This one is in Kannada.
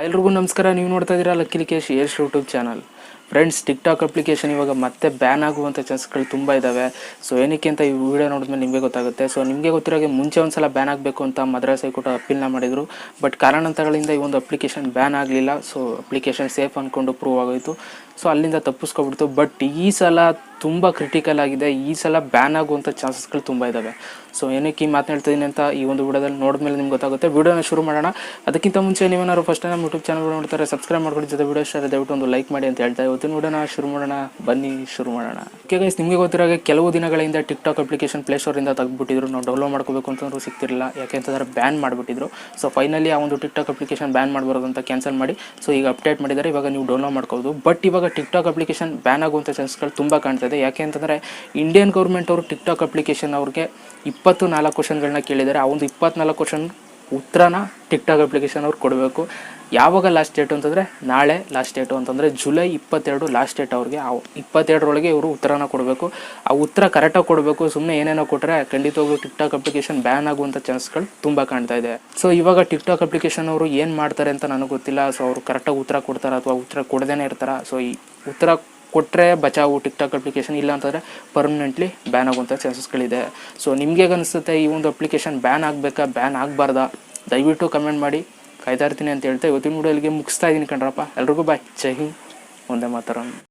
ಎಲ್ರಿಗೂ ನಮಸ್ಕಾರ. ನೀವು ನೋಡ್ತಾ ಇದ್ದೀರಾ Lakkesh Yash YouTube channel. Friends, TikTok application ಇವಾಗ ಮತ್ತೆ ಬ್ಯಾನ್ ಆಗುವಂಥ ಚಾನ್ಸ್ಗಳು ತುಂಬ ಇದ್ದಾವೆ. ಸೊ ಏನಕ್ಕೆ ಅಂತ ಈ ವಿಡಿಯೋ ನೋಡಿದ್ಮೇಲೆ ನಿಮಗೆ ಗೊತ್ತಾಗುತ್ತೆ. ಸೊ ನಿಮಗೆ ಗೊತ್ತಿರೋಗೆ ಮುಂಚೆ ಒಂದು ಸಲ ಬ್ಯಾನ್ ಆಗಬೇಕು ಅಂತ ಮದ್ರಾಸ್ ಹೈಕೋರ್ಟ್ ಅಪೀಲ್ನ ಮಾಡಿದರು. ಬಟ್ ಕಾರಣಾಂತರಗಳಿಂದ ಈ ಒಂದು ಅಪ್ಲಿಕೇಶನ್ ಬ್ಯಾನ್ ಆಗಲಿಲ್ಲ. ಸೊ ಅಪ್ಲಿಕೇಶನ್ ಸೇಫ್ ಅಂದ್ಕೊಂಡು ಪ್ರೂವ್ ಆಗೋಯಿತು. ಸೊ ಅಲ್ಲಿಂದ ತಪ್ಪಿಸ್ಕೊಬಿಡ್ತು. ಬಟ್ ಈ ಸಲ ತುಂಬ ಕ್ರಿಟಿಕಲ್ ಆಗಿದೆ. ಈ ಸಲ ಬ್ಯಾನ್ ಆಗುವಂಥ ಚಾನ್ಸಸ್ಗಳು ತುಂಬ ಇದ್ದಾವೆ. ಸೊ ಏನಕ್ಕೆ ಮಾತನಾಡ್ತಿದ್ದೀನಿ ಅಂತ ಈ ಒಂದು ವಿಡಿಯೋದಲ್ಲಿ ನೋಡಿದ್ಮೇಲೆ ನಿಮ್ಗೆ ಗೊತ್ತಾಗುತ್ತೆ. ವಿಡಿಯೋನ ಶುರು ಮಾಡೋಣ. ಅದಕ್ಕಿಂತ ಮುಂಚೆ ನೀವೇನಾದ್ರು ಫಸ್ಟ್ ನಮ್ಮ ಯೂಟ್ಯೂಬ್ ಚಾನಲ್ ನೋಡ್ತಾರೆ, ಸಬ್ಸ್ಕ್ರೈಬ್ ಮಾಡ್ಕೊಂಡು ಜೊತೆ ವಿಡಿಯೋ ಇಷ್ಟ ದಯವಿಟ್ಟು ಒಂದು ಲೈಕ್ ಮಾಡಿ ಅಂತ ಹೇಳ್ತಾ ಇವತ್ತಿನ ವಿಡಿಯೋನ ಶುರು ಮಾಡೋಣ. ಬನ್ನಿ ಶುರು ಮಾಡೋಣ. ಓಕೆ ಗೈಸ್, ನಿಮಗೆ ಗೊತ್ತಿರೋಗೆ ಕೆಲವು ದಿನಗಳಿಂದ ಟಿಕ್ ಟಾಕ್ ಅಪ್ಲಿಕೇಶನ್ ಪ್ಲೇಸ್ಟೋರಿಂದ ತೆಗೆದುಬಿಟ್ಟಿದ್ರು. ನಾವು ಡೌನ್ಲೋಡ್ ಮಾಡ್ಕೋಬೇಕು ಅಂತಂದ್ರೂ ಸಿಗ್ತಿರಲಿಲ್ಲ. ಯಾಕೆಂತಂದ್ರೆ ಬ್ಯಾನ್ ಮಾಡಿಬಿಟ್ಟಿದ್ರು. ಸೊ ಫೈನಲಿ ಆ ಒಂದು ಟಿಕ್ ಟಾಕ್ ಅಪ್ಲಿಕೇಶನ್ ಬ್ಯಾನ್ ಮಾಡಬಾರ್ದು ಅಂತ ಕ್ಯಾನ್ಸಲ್ ಮಾಡಿ ಸೊ ಈಗ ಅಪ್ಡೇಟ್ ಮಾಡಿದ್ದಾರೆ. ಇವಾಗ ನೀವು ಡೌನ್ಲೋಡ್ ಮಾಡ್ಕೋಬೋದು. ಬಟ್ ಇವಾಗ ಟಿಕ್ ಟಾಕ್ ಅಪ್ಲಿಕೇಶನ್ ಬ್ಯಾನ್ ಆಗುವಂಥ ಚಾನ್ಸ್ಗಳು ತುಂಬ ಕಾಣ್ತಾ ಇದೆ. ಯಾಕೆ ಅಂತಂದರೆ ಇಂಡಿಯನ್ ಗೌರ್ಮೆಂಟ್ ಅವರು ಟಿಕ್ ಟಾಕ್ ಅಪ್ಲಿಕೇಶನ್ ಅವ್ರಿಗೆ 24 ಕ್ವಶನ್ಗಳನ್ನ ಕೇಳಿದ್ದಾರೆ. ಆ ಒಂದು 24 ಕ್ವಶನ್ ಉತ್ತರನ ಟಿಕ್ ಟಾಕ್ ಅಪ್ಲಿಕೇಶನ್ ಅವ್ರು ಕೊಡಬೇಕು. ಯಾವಾಗ ಲಾಸ್ಟ್ ಡೇಟು ಅಂತಂದರೆ ನಾಳೆ ಲಾಸ್ಟ್ ಡೇಟು ಅಂತಂದರೆ ಜುಲೈ 22 ಲಾಸ್ಟ್ ಡೇಟ್ ಅವ್ರಿಗೆ. ಆ 22ರೊಳಗೆ ಇವರು ಉತ್ತರನ ಕೊಡಬೇಕು. ಆ ಉತ್ತರ ಕರೆಕ್ಟಾಗಿ ಕೊಡಬೇಕು. ಸುಮ್ಮನೆ ಏನೇನೋ ಕೊಟ್ಟರೆ ಖಂಡಿತವಾಗ್ಲೂ ಟಿಕ್ ಟಾಕ್ ಅಪ್ಲಿಕೇಶನ್ ಬ್ಯಾನ್ ಆಗುವಂಥ ಚಾನ್ಸ್ಗಳು ತುಂಬ ಕಾಣ್ತಾ ಇದೆ. ಸೊ ಇವಾಗ ಟಿಕ್ ಟಾಕ್ ಅಪ್ಲಿಕೇಶನ್ ಅವರು ಏನು ಮಾಡ್ತಾರೆ ಅಂತ ನನಗೆ ಗೊತ್ತಿಲ್ಲ. ಸೊ ಅವರು ಕರೆಕ್ಟಾಗಿ ಉತ್ತರ ಕೊಡ್ತಾರೆ ಅಥವಾ ಉತ್ತರ ಕೊಡದೇನೆ ಇರ್ತಾರೆ. ಸೊ ಈ ಉತ್ತರ ಕೊಟ್ಟರೆ ಬಚಾವು ಟಿಕ್ ಟಾಕ್ ಅಪ್ಲಿಕೇಶನ್, ಇಲ್ಲ ಅಂತಂದರೆ ಪರ್ಮನೆಂಟ್ಲಿ ಬ್ಯಾನ್ ಆಗುವಂಥ ಚಾನ್ಸಸ್ಗಳಿದೆ. ಸೊ ನಿಮಗೆ ಅನಿಸುತ್ತೆ ಈ ಒಂದು ಅಪ್ಲಿಕೇಶನ್ ಬ್ಯಾನ್ ಆಗಬೇಕಾ, ಬ್ಯಾನ್ ಆಗಬಾರ್ದಾ? ದಯವಿಟ್ಟು ಕಮೆಂಟ್ ಮಾಡಿ. ಕಾಯ್ತಾ ಇರ್ತೀನಿ ಅಂತ ಹೇಳ್ತಾ ಇವತ್ತಿನ ವಿಡಿಯೋಗೆ ಮುಗಿಸ್ತಾ ಇದ್ದೀನಿ ಕಣ್ರಪ್ಪ. ಎಲ್ರಿಗೂ ಬಾಯ್. ಜೈ ಹಿಂದ್, ಒಂದೇ ಮಾತರಂ.